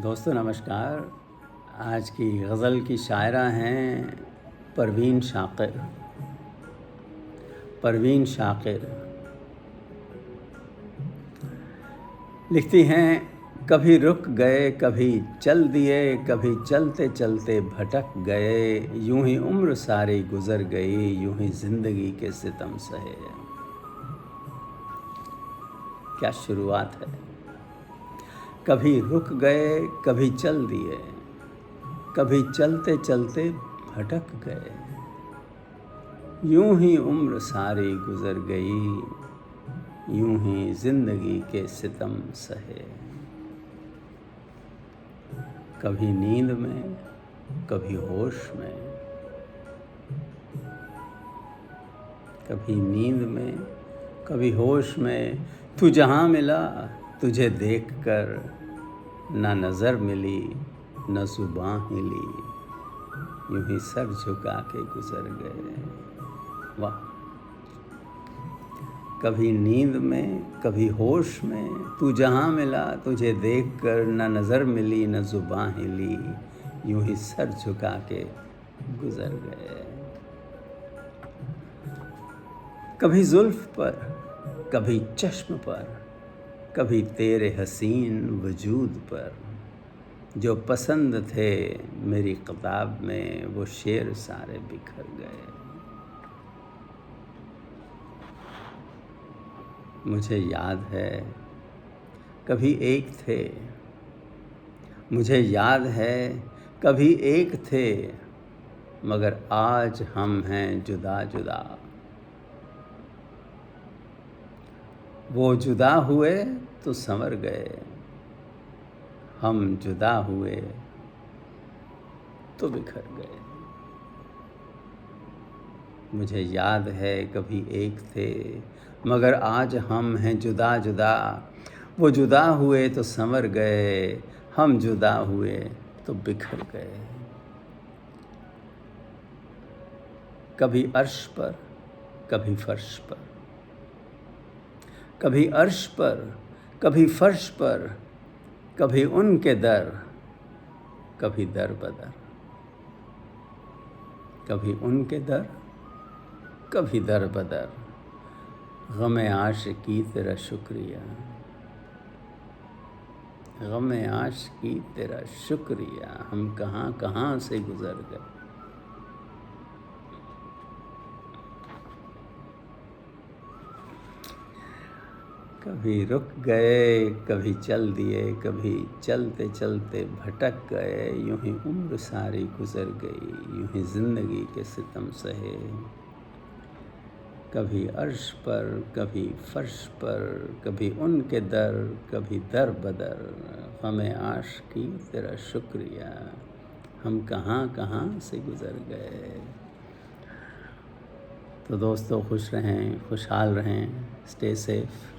دوستو نمسکار. آج کی غزل کی شاعرہ ہیں پروین شاکر. پروین شاکر لکھتی ہیں: کبھی رک گئے، کبھی چل دیے، کبھی چلتے چلتے بھٹک گئے، یوں ہی عمر ساری گزر گئی، یوں ہی زندگی کے ستم سہے. کیا شروعات ہے! کبھی رک گئے، کبھی چل دیے، کبھی چلتے چلتے بھٹک گئے، یوں ہی عمر ساری گزر گئی، یوں ہی زندگی کے ستم سہے. کبھی نیند میں، کبھی ہوش میں، کبھی نیند میں، کبھی ہوش میں، تو جہاں ملا تجھے دیکھ کر، نہ نظر ملی نہ زباں ہلی، یوں ہی سر جھکا کے گزر گئے. واہ! کبھی نیند میں، کبھی ہوش میں، تو جہاں ملا تجھے دیکھ کر، نہ نظر ملی نہ زباں ہلی، یوں ہی سر جھکا کے گزر گئے. کبھی زلف پر، کبھی چشم پر، کبھی تیرے حسین وجود پر، جو پسند تھے میری کتاب میں وہ شعر سارے بکھر گئے. مجھے یاد ہے کبھی ایک تھے، مجھے یاد ہے کبھی ایک تھے، مگر آج ہم ہیں جدا جدا. وہ جدا ہوئے تو سنور گئے، ہم جدا ہوئے تو بکھر گئے. مجھے یاد ہے کبھی ایک تھے، مگر آج ہم ہیں جدا جدا. وہ جدا ہوئے تو سنور گئے، ہم جدا ہوئے تو بکھر گئے. کبھی عرش پر، کبھی فرش پر، کبھی عرش پر، کبھی فرش پر، کبھی ان کے در، کبھی در بدر. کبھی ان کے در، کبھی در بدر، غم عاشقی تیرا شکریہ، غم عاشقی تیرا شکریہ، ہم کہاں کہاں سے گزر گئے. کبھی رک گئے، کبھی چل دیے، کبھی چلتے چلتے بھٹک گئے، یوں ہی عمر ساری گزر گئی، یوں ہی زندگی کے ستم سہے. کبھی عرش پر، کبھی فرش پر، کبھی ان کے در، کبھی در بدر، غم عاشقی تیرا شکریہ، ہم کہاں کہاں سے گزر گئے. تو دوستو خوش رہیں، خوشحال رہیں، اسٹے سیف.